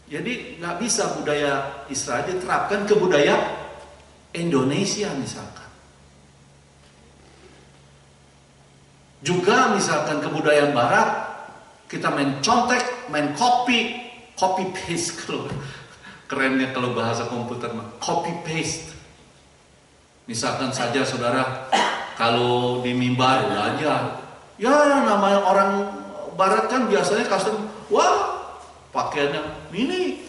Jadi nggak bisa budaya Israel diterapkan ke budaya Indonesia misalkan. Juga misalkan kebudayaan Barat, kita main contek, main copy paste kalau kerennya kalau bahasa komputer mah copy paste. Misalkan saja saudara kalau di mimbar aja, ya namanya orang Barat kan biasanya custom, wah pakaiannya mini,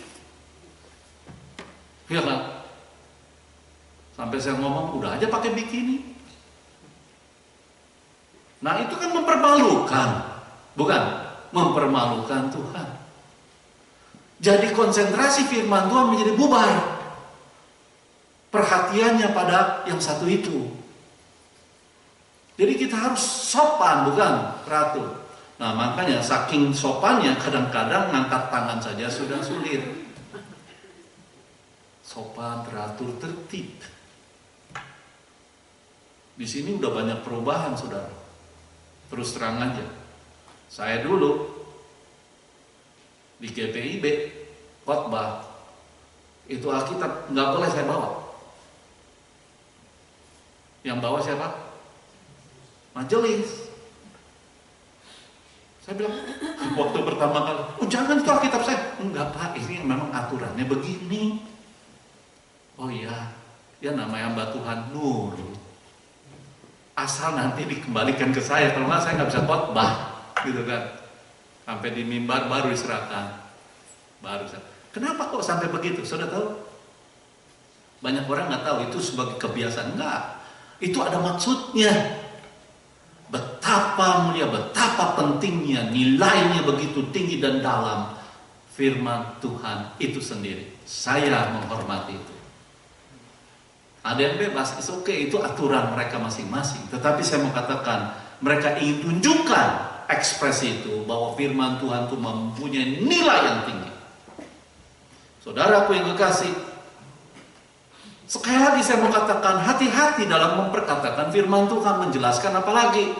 ya kan? Sampai saya ngomong udah aja pakai bikini. Nah itu kan mempermalukan, bukan? Mempermalukan Tuhan. Jadi konsentrasi firman Tuhan menjadi bubar. Perhatiannya pada yang satu itu. Jadi kita harus sopan, bukan teratur. Nah makanya saking sopannya kadang-kadang ngangkat tangan saja sudah sulit. Sopan, teratur, tertib. Di sini udah banyak perubahan saudara. Terus terang aja, saya dulu di GPIB khotbah itu Alkitab nggak boleh saya bawa. Yang bawa siapa? Majelis. Saya bilang waktu pertama kali, oh jangan itu Alkitab saya. Enggak Pak, ini memang aturannya begini. Oh iya, ya namanya hamba Tuhan nurut. Asal nanti dikembalikan ke saya, kalau nggak saya nggak bisa khotbah, gitu kan? Sampai di mimbar baru diserahkan, Kenapa kok sampai begitu? Sudah tahu? Banyak orang nggak tahu itu sebagai kebiasaan, enggak. Itu ada maksudnya. Betapa mulia, betapa pentingnya, nilainya begitu tinggi dan dalam firman Tuhan itu sendiri. Saya menghormati itu. Ada yang bebas, it's okay, itu aturan mereka masing-masing. Tetapi saya mau katakan, mereka ingin tunjukkan ekspresi itu, bahwa firman Tuhan itu mempunyai nilai yang tinggi. Saudaraku yang kekasih, sekali lagi saya mau katakan, hati-hati dalam memperkatakan firman Tuhan, menjelaskan apalagi.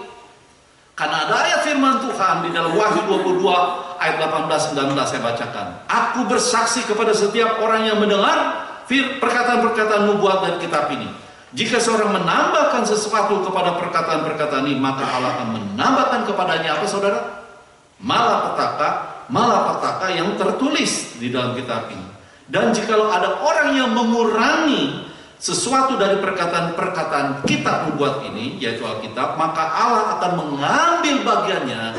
Karena ada ayat firman Tuhan di dalam Wahyu 22 ayat 18-19 saya bacakan. Aku bersaksi kepada setiap orang yang mendengar perkataan-perkataan nubuat dari kitab ini. Jika seorang menambahkan sesuatu kepada perkataan-perkataan ini, maka Allah akan menambahkan kepadanya apa saudara? Malapetaka yang tertulis di dalam kitab ini. Dan jikalau ada orang yang mengurangi sesuatu dari perkataan-perkataan kitab nubuat ini, yaitu Alkitab, maka Allah akan mengambil bagiannya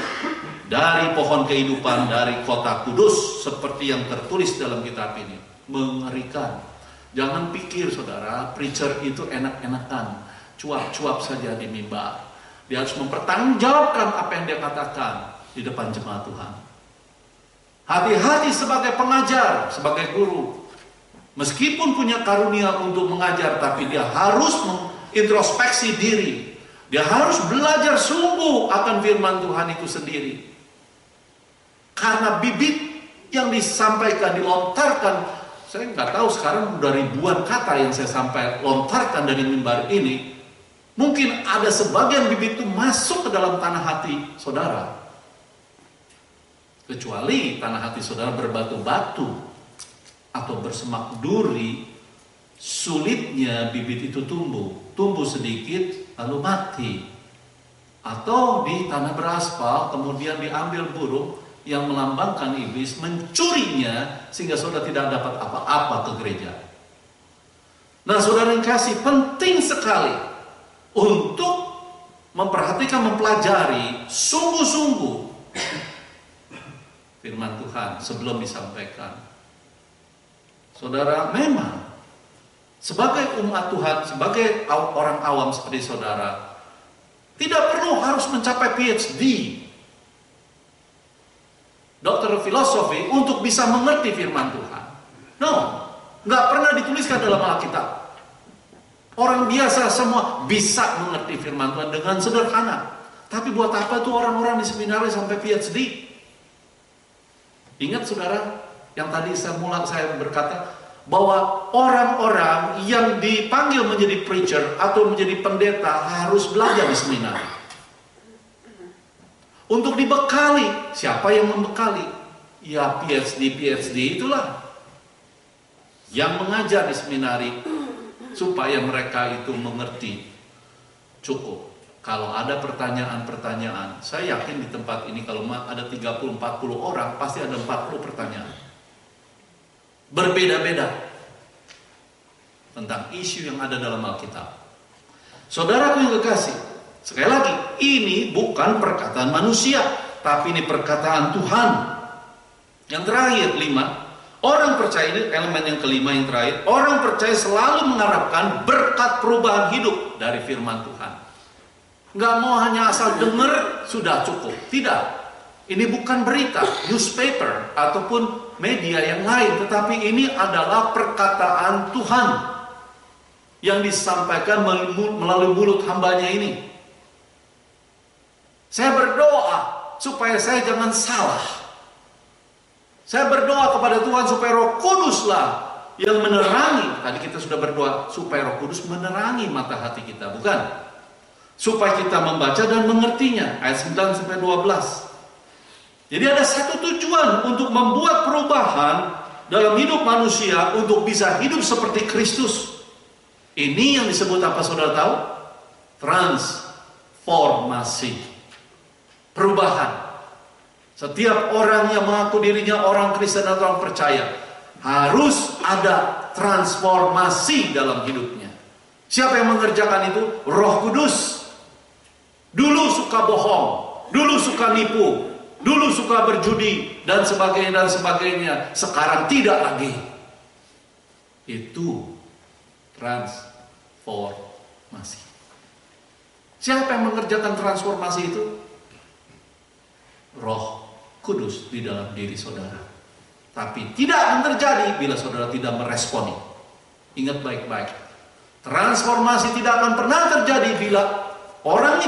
dari pohon kehidupan, dari kota kudus, seperti yang tertulis dalam kitab ini. Mengerikan. Jangan pikir saudara, preacher itu enak-enakan, cuap-cuap saja di mimbar. Dia harus mempertanggungjawabkan apa yang dia katakan di depan jemaat Tuhan. Hati-hati sebagai pengajar, sebagai guru. Meskipun punya karunia untuk mengajar, tapi dia harus mengintrospeksi diri. Dia harus belajar sungguh akan firman Tuhan itu sendiri. Karena bibit yang disampaikan, dilontarkan, saya nggak tahu sekarang udah ribuan kata yang saya sampai lontarkan dari mimbar ini. Mungkin ada sebagian bibit itu masuk ke dalam tanah hati saudara. Kecuali tanah hati saudara berbatu-batu atau bersemak duri, sulitnya bibit itu tumbuh. Tumbuh sedikit lalu mati. Atau di tanah beraspal kemudian diambil burung yang melambangkan iblis, mencurinya sehingga saudara tidak dapat apa-apa ke gereja. Nah saudara yang kasih, penting sekali untuk memperhatikan, mempelajari sungguh-sungguh firman Tuhan sebelum disampaikan. Saudara, memang sebagai umat Tuhan, sebagai orang awam seperti saudara, tidak perlu harus mencapai PhD, dokter filosofi, untuk bisa mengerti firman Tuhan. No, nggak pernah dituliskan dalam Alkitab. Orang biasa semua bisa mengerti firman Tuhan dengan sederhana. Tapi buat apa tuh orang-orang di seminari sampai PhD? Ingat saudara, yang tadi saya berkata, bahwa orang-orang yang dipanggil menjadi preacher atau menjadi pendeta harus belajar di seminar. Untuk dibekali, siapa yang membekali? Ya PhD itulah yang mengajar di seminari supaya mereka itu mengerti. Cukup. Kalau ada pertanyaan-pertanyaan, saya yakin di tempat ini kalau ada 30-40 orang, pasti ada 40 pertanyaan. Berbeda-beda tentang isu yang ada dalam Alkitab. Saudaraku yang kekasih, sekali lagi, ini bukan perkataan manusia, tapi ini perkataan Tuhan. Yang terakhir, 5, orang percaya, ini elemen yang kelima yang terakhir, orang percaya selalu mengharapkan berkat perubahan hidup dari firman Tuhan. Nggak mau hanya asal dengar sudah cukup. Tidak. Ini bukan berita, newspaper ataupun media yang lain, tetapi ini adalah perkataan Tuhan yang disampaikan melalui mulut hambanya ini. Saya berdoa supaya saya jangan salah. Saya berdoa kepada Tuhan supaya Roh Kuduslah yang menerangi. Tadi kita sudah berdoa supaya Roh Kudus menerangi mata hati kita, bukan? Supaya kita membaca dan mengertinya. Ayat 9-12. Jadi ada satu tujuan untuk membuat perubahan dalam hidup manusia untuk bisa hidup seperti Kristus. Ini yang disebut apa saudara tahu? Transformasi. Perubahan. Setiap orang yang mengaku dirinya orang Kristen atau orang percaya harus ada transformasi dalam hidupnya. Siapa yang mengerjakan itu? Roh Kudus. Dulu suka bohong, dulu suka nipu, dulu suka berjudi dan sebagainya. Sekarang tidak lagi. Itu transformasi. Siapa yang mengerjakan transformasi itu? Roh Kudus di dalam diri saudara. Tapi tidak akan terjadi bila saudara tidak meresponi. Ingat baik-baik. Transformasi tidak akan pernah terjadi bila orang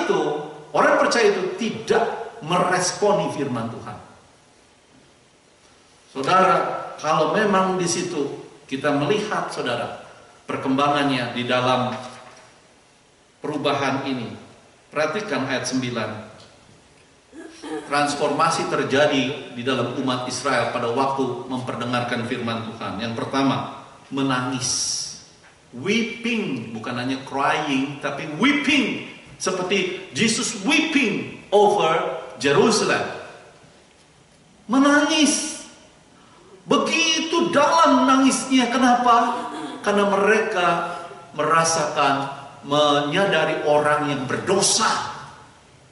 percaya itu tidak meresponi firman Tuhan. Saudara, kalau memang di situ kita melihat saudara perkembangannya di dalam perubahan ini. Perhatikan ayat 9. Transformasi terjadi di dalam umat Israel pada waktu memperdengarkan firman Tuhan. Yang pertama, menangis. Weeping, bukan hanya crying, tapi weeping. Seperti Jesus weeping over Jerusalem. Menangis. Begitu dalam nangisnya. Kenapa? Karena mereka merasakan, menyadari orang yang berdosa,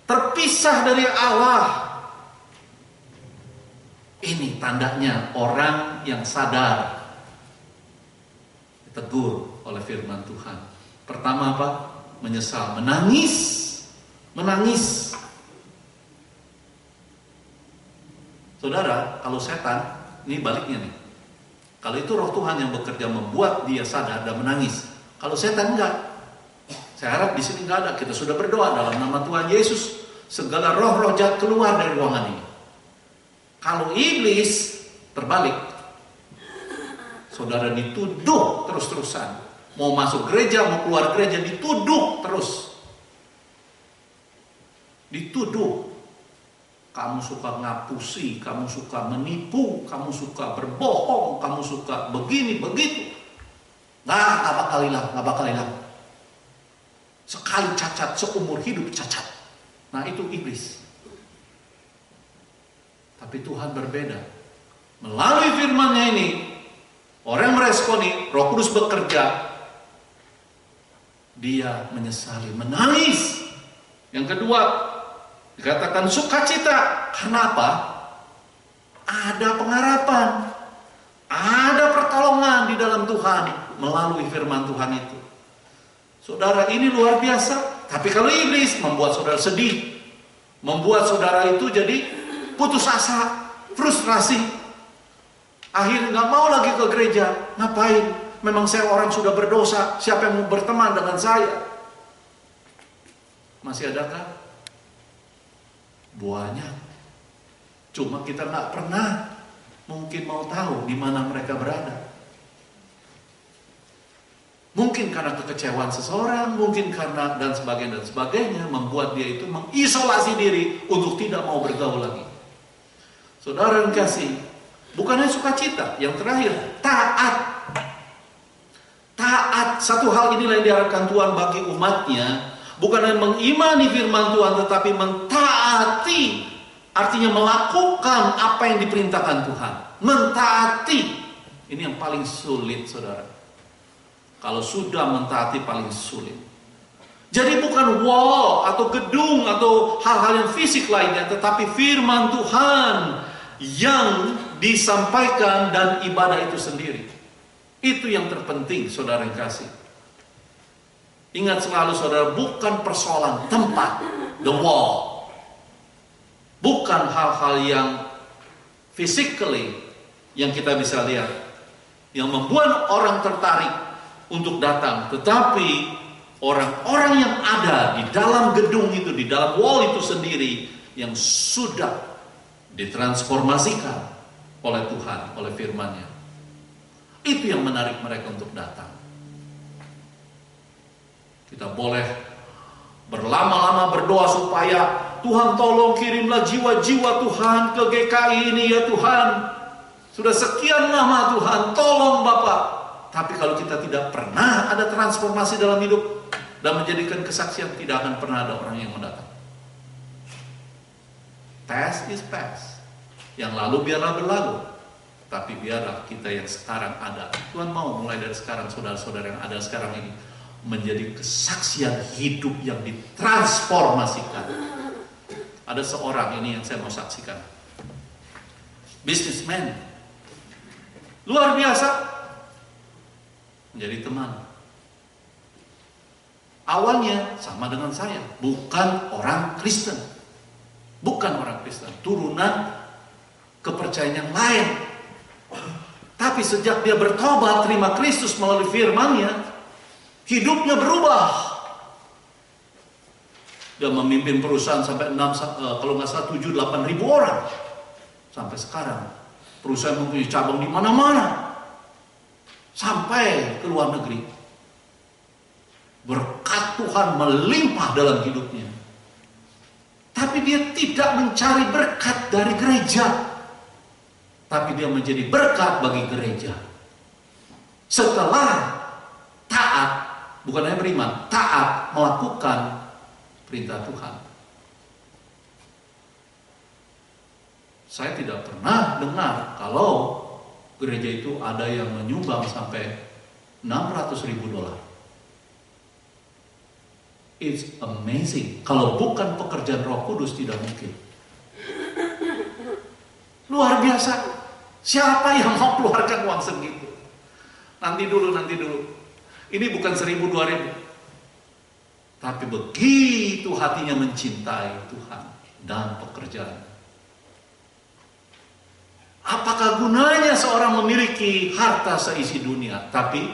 terpisah dari Allah. Ini tandanya orang yang sadar, ditegur oleh firman Tuhan. Pertama apa? Menyesal, menangis. Saudara, kalau setan, ini baliknya nih. Kalau itu roh Tuhan yang bekerja membuat dia sadar dan menangis. Kalau setan enggak. Saya harap di sini enggak ada. Kita sudah berdoa dalam nama Tuhan Yesus, segala roh-roh jahat keluar dari ruangan ini. Kalau iblis terbalik, saudara dituduh terus-terusan. Mau masuk gereja, mau keluar gereja, dituduh terus. Dituduh. Kamu suka ngapusi, kamu suka menipu, kamu suka berbohong, kamu suka begini, begitu. Nggak bakal hilang. Sekali cacat, seumur hidup cacat. Nah itu iblis. Tapi Tuhan berbeda. Melalui firman-Nya ini, orang meresponi, Roh Kudus bekerja. Dia menyesali, menangis. Yang kedua, dikatakan sukacita. Karena apa? Ada pengharapan. Ada pertolongan di dalam Tuhan melalui firman Tuhan itu. Saudara, ini luar biasa. Tapi kalau iblis membuat saudara sedih, membuat saudara itu jadi putus asa, frustrasi. Akhirnya gak mau lagi ke gereja. Ngapain? Memang saya orang sudah berdosa. Siapa yang mau berteman dengan saya? Masih adakah? Banyak. Cuma kita gak pernah mungkin mau tahu di mana mereka berada. Mungkin karena kekecewaan seseorang, mungkin karena dan sebagainya membuat dia itu mengisolasi diri untuk tidak mau bergaul lagi. Saudara yang kasih, bukannya sukacita, yang terakhir taat. Taat, satu hal inilah yang diharapkan Tuhan bagi umatnya, bukan hanya mengimani firman Tuhan, tetapi mentaati, artinya melakukan apa yang diperintahkan Tuhan. Mentaati, ini yang paling sulit, saudara. Kalau sudah mentaati paling sulit. Jadi bukan wall atau gedung atau hal-hal yang fisik lainnya, tetapi firman Tuhan yang disampaikan dan ibadah itu sendiri. Itu yang terpenting, saudara yang kasih. Ingat selalu, saudara, bukan persoalan tempat, the wall. Bukan hal-hal yang physically yang kita bisa lihat, yang membuat orang tertarik untuk datang, tetapi orang-orang yang ada di dalam gedung itu, di dalam wall itu sendiri, yang sudah ditransformasikan oleh Tuhan, oleh firman-Nya. Itu yang menarik mereka untuk datang. Kita boleh berlama-lama berdoa supaya Tuhan tolong kirimlah jiwa-jiwa Tuhan ke GKI ini ya Tuhan. Sudah sekian lama Tuhan, tolong Bapak. Tapi kalau kita tidak pernah ada transformasi dalam hidup dan menjadikan kesaksian, tidak akan pernah ada orang yang mendatang. Past is past. Yang lalu biarlah berlalu. Tapi biarlah kita yang sekarang ada. Tuhan mau mulai dari sekarang, saudara-saudara yang ada sekarang ini, menjadi kesaksian hidup yang ditransformasikan. Ada seorang ini yang saya mau saksikan. Businessman. Luar biasa. Menjadi teman. Awalnya sama dengan saya, bukan orang Kristen. Bukan orang Kristen, turunan kepercayaan yang lain. Tapi sejak dia bertobat, terima Kristus melalui firman-Nya, hidupnya berubah. Dia memimpin perusahaan sampai 6, kalau nggak salah 7-8 ribu orang. Sampai sekarang, perusahaan mempunyai cabang di mana-mana. Sampai ke luar negeri. Berkat Tuhan melimpah dalam hidupnya. Tapi dia tidak mencari berkat dari gereja, tapi dia menjadi berkat bagi gereja. Setelah taat, bukan hanya beriman, taat melakukan perintah Tuhan. Saya tidak pernah dengar kalau gereja itu ada yang menyumbang sampai $600.000. It's amazing. Kalau bukan pekerjaan Roh Kudus tidak mungkin. Luar biasa. Siapa yang mau keluarkan uang segitu? Nanti dulu. Ini bukan 1.000-2.000. Tapi begitu hatinya mencintai Tuhan dan pekerjaan. Apakah gunanya seorang memiliki harta seisi dunia, tapi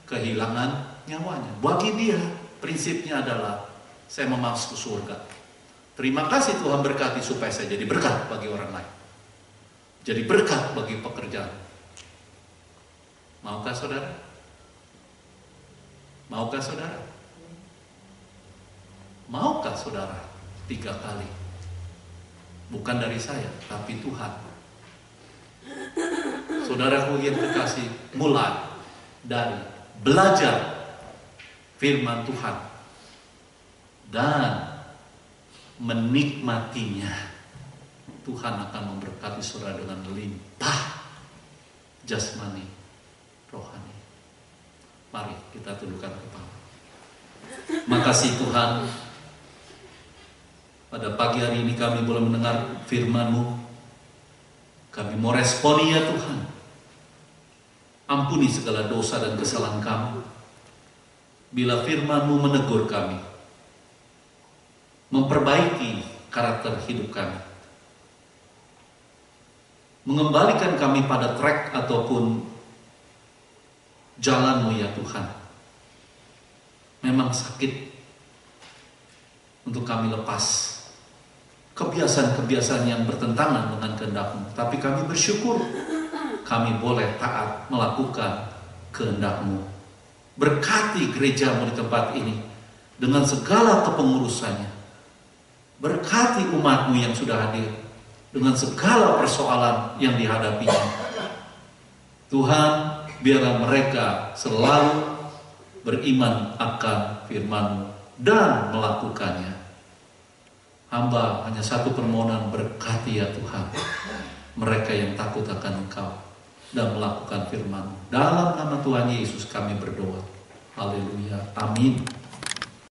kehilangan nyawanya? Bagi dia, prinsipnya adalah, saya mau masuk ke surga. Terima kasih Tuhan berkati supaya saya jadi berkat bagi orang lain. Jadi berkat bagi pekerjaan. Maukah saudara? Maukah saudara? Maukah saudara? 3 kali. Bukan dari saya, tapi Tuhan. Saudaraku yang terkasih, mulai dari belajar firman Tuhan dan menikmatinya, Tuhan akan memberkati saudara dengan limpah jasmani, rohani. Mari kita tundukkan kepala. Makasih Tuhan, pada pagi hari ini kami boleh mendengar firman-Mu. Kami mau responi ya Tuhan. Ampuni segala dosa dan kesalahan kami. Bila firman-Mu menegur kami, memperbaiki karakter hidup kami, mengembalikan kami pada track ataupun jalan-Mu ya Tuhan. Memang sakit untuk kami lepas kebiasaan-kebiasaan yang bertentangan dengan kehendak-Mu. Tapi kami bersyukur kami boleh taat melakukan kehendak-Mu. Berkati gereja-Mu di tempat ini dengan segala kepengurusannya. Berkati umat-Mu yang sudah hadir dengan segala persoalan yang dihadapinya. Tuhan, biarlah mereka selalu beriman akan firman-Mu dan melakukannya. Hamba hanya satu permohonan, berkati ya Tuhan mereka yang takut akan Engkau dan melakukan firman-Mu. Dalam nama Tuhan Yesus kami berdoa. Haleluya. Amin.